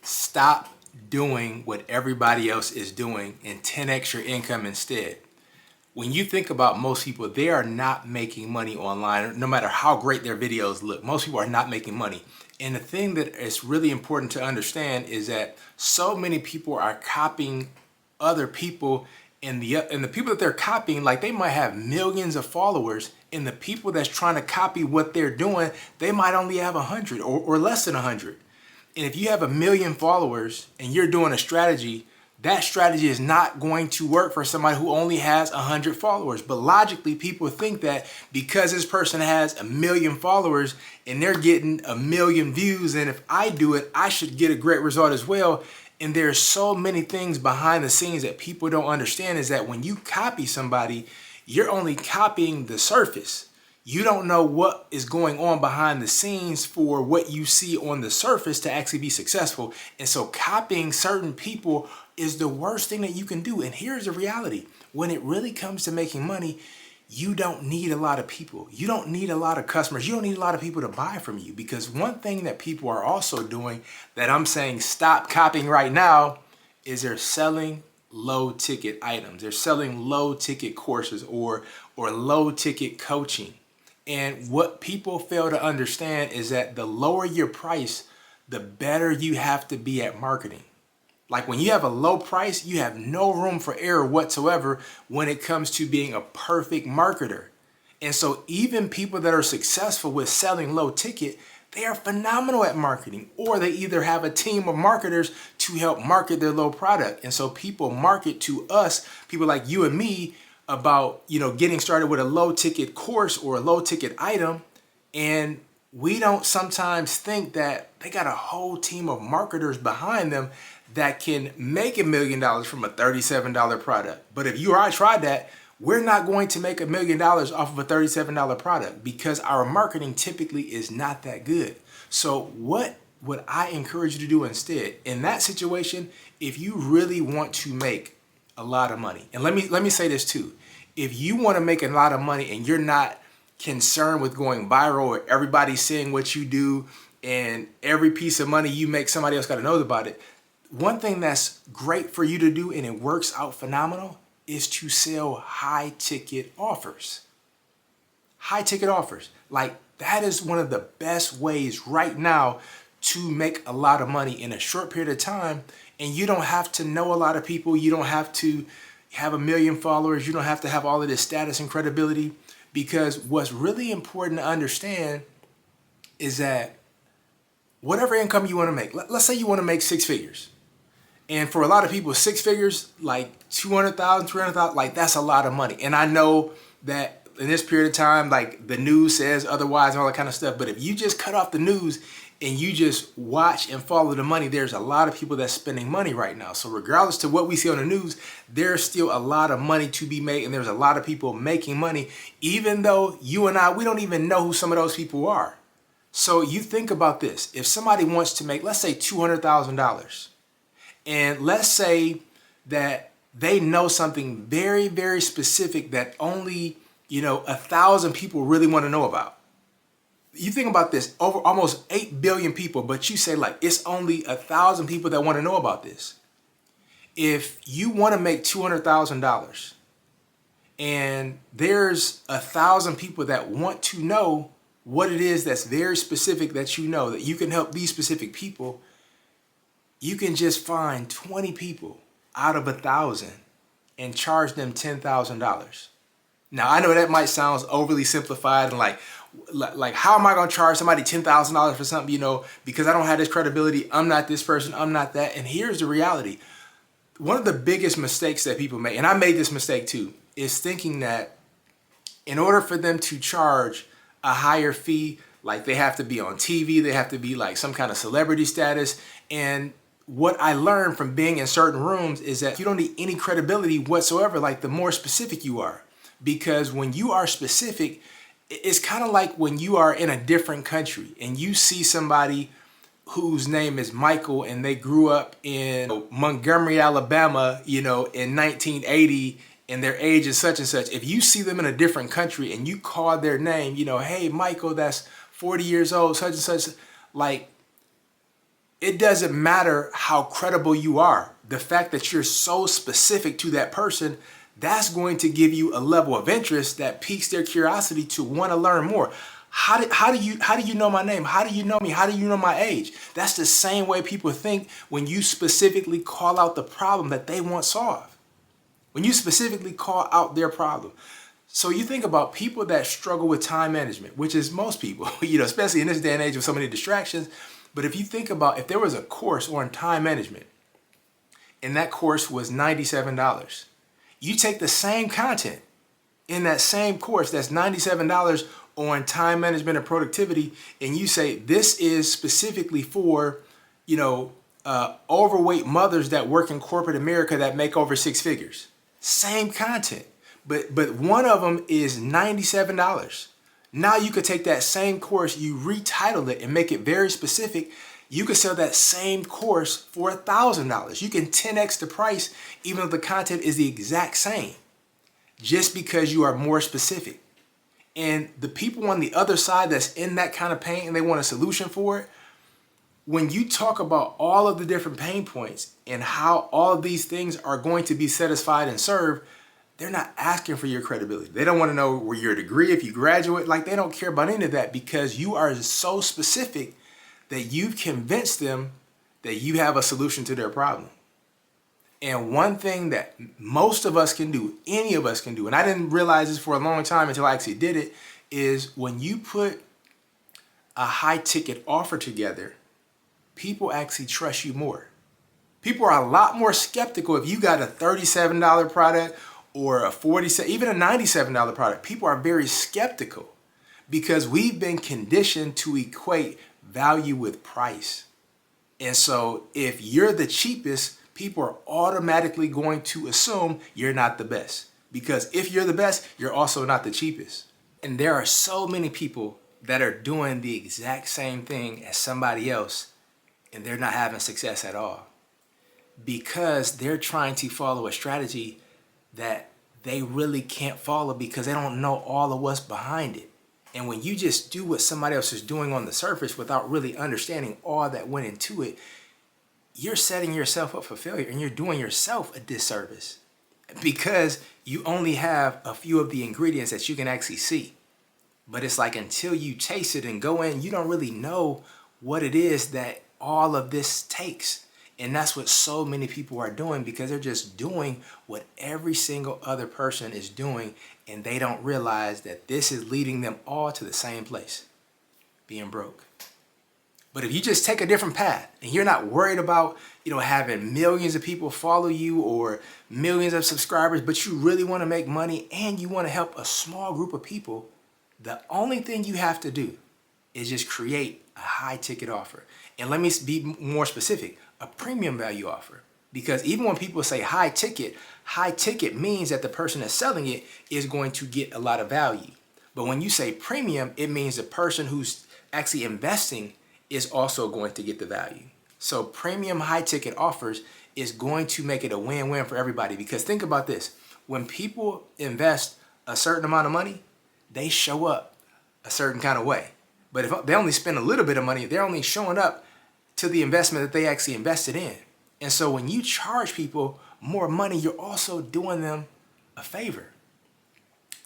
Stop doing what everybody else is doing and 10x your income instead. When you think about most people, they are not making money online, no matter how great their videos look. Most people are not making money. And the thing that is really important to understand is that so many people are copying other people, and the people that they're copying, like, they might have millions of followers, and the people that's trying to copy what they're doing, they might only have 100 or less than 100. And if you have 1 million followers and you're doing a strategy, that strategy is not going to work for somebody who only has 100 followers. But logically, people think that because this person has 1 million followers and they're getting 1 million views, and if I do it, I should get a great result as well. And there's so many things behind the scenes that people don't understand, is that when you copy somebody, you're only copying the surface. You don't know what is going on behind the scenes for what you see on the surface to actually be successful. And so copying certain people is the worst thing that you can do. And here's the reality. When it really comes to making money, you don't need a lot of people. You don't need a lot of customers. You don't need a lot of people to buy from you, because one thing that people are also doing that I'm saying stop copying right now is they're selling low ticket items. They're selling low ticket courses or low ticket coaching. And what people fail to understand is that the lower your price, the better you have to be at marketing. Like, when you have a low price, you have no room for error whatsoever when it comes to being a perfect marketer. And so even people that are successful with selling low ticket, they are phenomenal at marketing, or they either have a team of marketers to help market their low product. And so people market to us, people like you and me, about, getting started with a low ticket course or a low ticket item. And we don't sometimes think that they got a whole team of marketers behind them that can make $1 million from a $37 product. But if you or I tried that, we're not going to make $1 million off of a $37 product, because our marketing typically is not that good. So what would I encourage you to do instead? In that situation, if you really want to make a lot of money, and let me say this too, if you want to make a lot of money and you're not concerned with going viral or everybody seeing what you do and every piece of money you make, somebody else got to know about it. One thing that's great for you to do, and it works out phenomenal, is to sell high ticket offers. High ticket offers. Like, that is one of the best ways right now to make a lot of money in a short period of time. And you don't have to know a lot of people. You don't have to have 1 million followers. You don't have to have all of this status and credibility, because what's really important to understand is that whatever income you want to make, let's say you want to make 6 figures. And for a lot of people, 6 figures, like 200,000, 300,000, like, that's a lot of money. And I know that in this period of time, like, the news says otherwise and all that kind of stuff. But if you just cut off the news and you just watch and follow the money, there's a lot of people that's spending money right now. So regardless to what we see on the news, there's still a lot of money to be made, and there's a lot of people making money, even though you and I, we don't even know who some of those people are. So you think about this. If somebody wants to make, let's say, $200,000, and let's say that they know something very, very specific that only, 1,000 people really want to know about. You think about this, over almost 8 billion people, but you say, like, it's only 1,000 people that want to know about this. If you want to make $200,000 and there's 1,000 people that want to know what it is that's very specific, that you can help these specific people, you can just find 20 people out of 1,000 and charge them $10,000. Now, I know that might sound overly simplified and like how am I going to charge somebody $10,000 for something, because I don't have this credibility. I'm not this person. I'm not that. And here's the reality. One of the biggest mistakes that people make, and I made this mistake too, is thinking that in order for them to charge a higher fee, like, they have to be on TV, they have to be like some kind of celebrity status. And what I learned from being in certain rooms is that you don't need any credibility whatsoever, like, the more specific you are. Because when you are specific, it's kind of like when you are in a different country and you see somebody whose name is Michael and they grew up in Montgomery, Alabama, in 1980, and their age is such and such. If you see them in a different country and you call their name, hey, Michael, that's 40 years old, such and such, like, It doesn't matter how credible you are. The fact that you're so specific to that person, that's going to give you a level of interest that piques their curiosity to want to learn more. How do you know my name? How do you know me? How do you know my age? That's the same way people think when you specifically call out the problem that they want solved. When you specifically call out their problem. So you think about people that struggle with time management, which is most people, especially in this day and age with so many distractions. But if you think about if there was a course on time management and that course was $97, you take the same content in that same course that's $97 on time management and productivity, and you say this is specifically for, overweight mothers that work in corporate America that make over six figures. Same content, but one of them is $97. Now you could take that same course, you retitle it and make it very specific. You could sell that same course for $1,000. You can 10x the price even though the content is the exact same, just because you are more specific. And the people on the other side that's in that kind of pain and they want a solution for it, when you talk about all of the different pain points and how all of these things are going to be satisfied and served, they're not asking for your credibility. They don't want to know where your degree, if you graduate, they don't care about any of that because you are so specific that you've convinced them that you have a solution to their problem. And one thing that most of us can do, any of us can do, and I didn't realize this for a long time until I actually did it, is when you put a high ticket offer together, people actually trust you more. People are a lot more skeptical if you got a $37 product or a $47, even a $97 product. People are very skeptical because we've been conditioned to equate value with price. And so if you're the cheapest, people are automatically going to assume you're not the best. Because if you're the best, you're also not the cheapest. And there are so many people that are doing the exact same thing as somebody else, and they're not having success at all. Because they're trying to follow a strategy that they really can't follow because they don't know all of what's behind it. And when you just do what somebody else is doing on the surface without really understanding all that went into it, you're setting yourself up for failure and you're doing yourself a disservice because you only have a few of the ingredients that you can actually see. But it's like until you taste it and go in, you don't really know what it is that all of this takes. And that's what so many people are doing because they're just doing what every single other person is doing, and they don't realize that this is leading them all to the same place, being broke. But if you just take a different path and you're not worried about, having millions of people follow you or millions of subscribers, but you really want to make money and you want to help a small group of people, the only thing you have to do is just create a high ticket offer. And let me be more specific, a premium value offer. Because even when people say high ticket means that the person that's selling it is going to get a lot of value. But when you say premium, it means the person who's actually investing is also going to get the value. So premium high ticket offers is going to make it a win-win for everybody. Because think about this, when people invest a certain amount of money, they show up a certain kind of way. But if they only spend a little bit of money, they're only showing up to the investment that they actually invested in. And so when you charge people more money, you're also doing them a favor.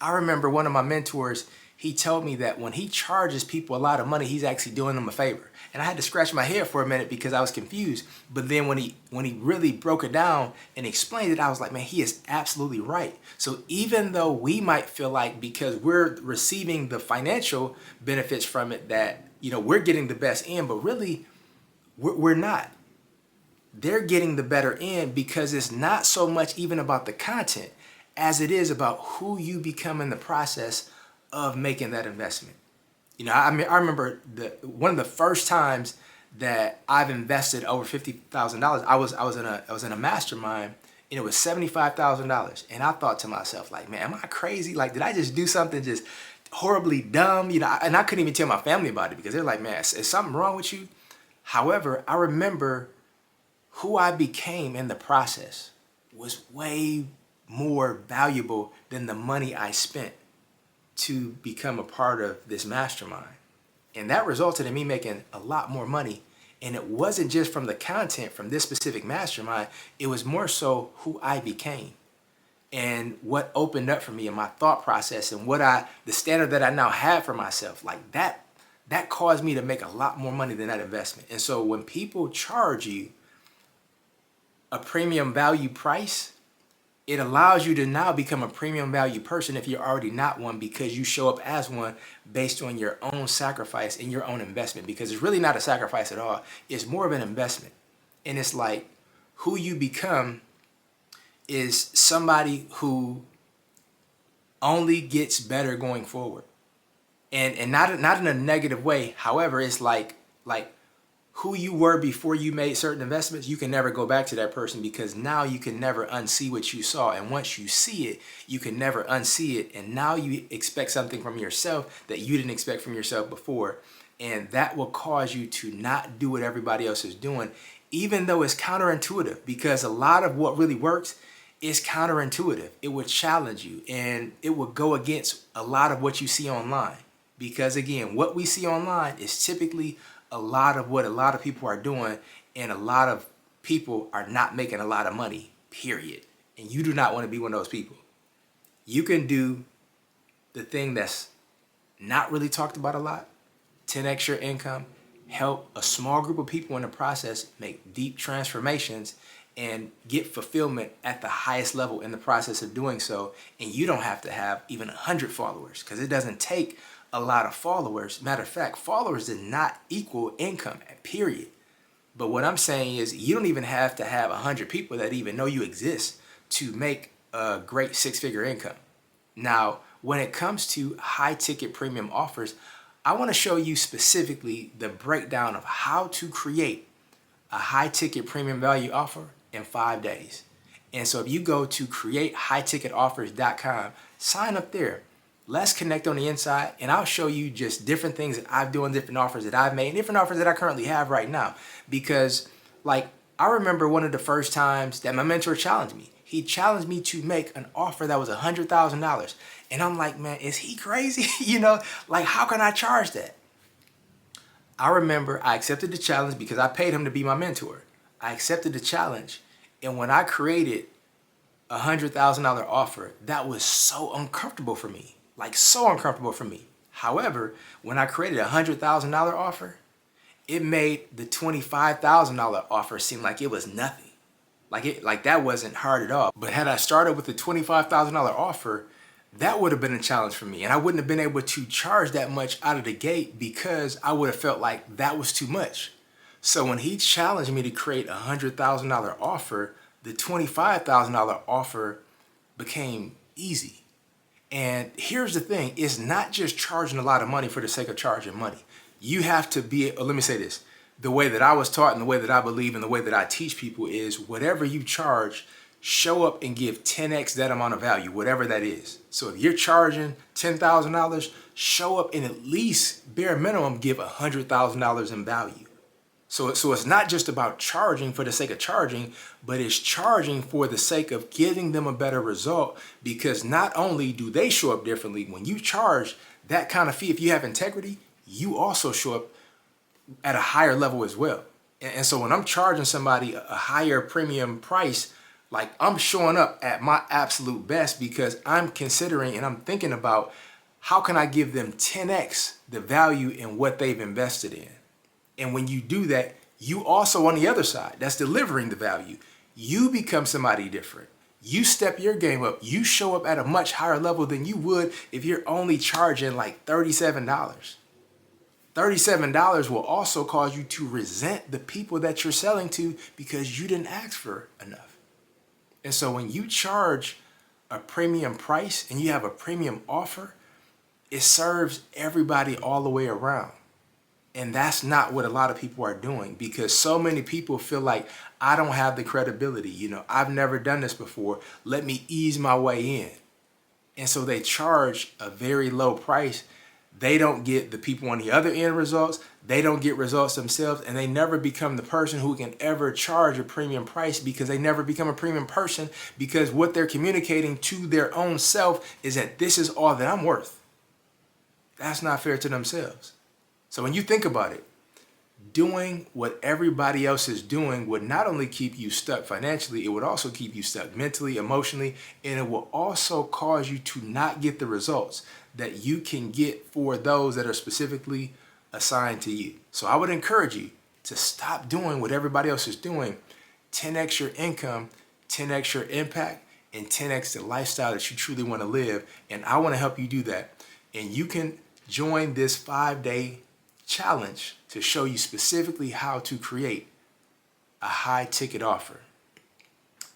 I remember one of my mentors, he told me that when he charges people a lot of money, he's actually doing them a favor. And I had to scratch my head for a minute because I was confused. But then when he really broke it down and explained it, I was like, man, he is absolutely right. So even though we might feel like because we're receiving the financial benefits from it that, we're getting the best end, but really we're not. They're getting the better end because it's not so much even about the content as it is about who you become in the process of making that investment. I remember one of the first times that I've invested over $50,000. I was in a mastermind and it was $75,000. And I thought to myself, like, man, am I crazy? Like, did I just do something just horribly dumb? And I couldn't even tell my family about it because they're like, man, is something wrong with you? However, I remember who I became in the process was way more valuable than the money I spent to become a part of this mastermind. And that resulted in me making a lot more money And it wasn't just from the content from this specific mastermind, it was more so who I became and what opened up for me in my thought process and the standard that I now have for myself. Like that caused me to make a lot more money than that investment. And so when people charge you a premium value price, it allows you to now become a premium value person if you're already not one, because you show up as one based on your own sacrifice and your own investment. Because it's really not a sacrifice at all. It's more of an investment. And it's like who you become is somebody who only gets better going forward. And not in a negative way. However, it's like who you were before you made certain investments, you can never go back to that person, because now you can never unsee what you saw. And once you see it, you can never unsee it. And now you expect something from yourself that you didn't expect from yourself before. And that will cause you to not do what everybody else is doing, even though it's counterintuitive, because a lot of what really works is counterintuitive. It would challenge you and it would go against a lot of what you see online. Because again, what we see online is typically a lot of what a lot of people are doing, and a lot of people are not making a lot of money, period. And you do not want to be one of those people. You can do the thing that's not really talked about a lot, 10x your income, help a small group of people in the process make deep transformations and get fulfillment at the highest level in the process of doing so. And you don't have to have even 100 followers, because it doesn't take a lot of followers. Matter of fact, followers did not equal income, period. But what I'm saying is you don't even have to have 100 people that even know you exist to make a great six-figure income. Now, when it comes to high ticket premium offers, I want to show you specifically the breakdown of how to create a high ticket premium value offer in 5 days. And so if you go to createhighticketoffers.com, sign up there. Let's connect on the inside, and I'll show you just different things that I've done, different offers that I've made, different offers that I currently have right now. Because like, I remember one of the first times that my mentor challenged me. He challenged me to make an offer that was $100,000. And I'm like, man, is he crazy? Like, how can I charge that? I remember I accepted the challenge because I paid him to be my mentor. I accepted the challenge. And when I created a $100,000 offer, that was so uncomfortable for me. Like, so uncomfortable for me. However, when I created a $100,000 offer, it made the $25,000 offer seem like it was nothing. Like that wasn't hard at all. But had I started with the $25,000 offer, that would have been a challenge for me. And I wouldn't have been able to charge that much out of the gate, because I would have felt like that was too much. So when he challenged me to create a $100,000 offer, the $25,000 offer became easy. And here's the thing, it's not just charging a lot of money for the sake of charging money. You have to be, let me say this, the way that I was taught and the way that I believe and the way that I teach people is whatever you charge, show up and give 10x that amount of value, whatever that is. So if you're charging $10,000, show up and at least bare minimum give $100,000 in value. So it's not just about charging for the sake of charging, but it's charging for the sake of giving them a better result, because not only do they show up differently, when you charge that kind of fee, if you have integrity, you also show up at a higher level as well. And so when I'm charging somebody a higher premium price, like, I'm showing up at my absolute best, because I'm considering and I'm thinking about how can I give them 10x the value in what they've invested in. And when you do that, you also on the other side, that's delivering the value, you become somebody different. You step your game up. You show up at a much higher level than you would if you're only charging like $37. $37 will also cause you to resent the people that you're selling to, because you didn't ask for enough. And so when you charge a premium price and you have a premium offer, it serves everybody all the way around. And that's not what a lot of people are doing, because so many people feel like, I don't have the credibility. I've never done this before. Let me ease my way in. And so they charge a very low price. They don't get the people on the other end results. They don't get results themselves. And they never become the person who can ever charge a premium price, because they never become a premium person, because what they're communicating to their own self is that this is all that I'm worth. That's not fair to themselves. So when you think about it, doing what everybody else is doing would not only keep you stuck financially, it would also keep you stuck mentally, emotionally, and it will also cause you to not get the results that you can get for those that are specifically assigned to you. So I would encourage you to stop doing what everybody else is doing. 10x your income, 10x your impact, and 10x the lifestyle that you truly want to live. And I want to help you do that. And you can join this 5-day challenge to show you specifically how to create a high ticket offer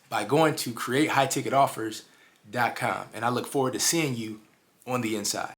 by going to createhighticketoffers.com. And I look forward to seeing you on the inside.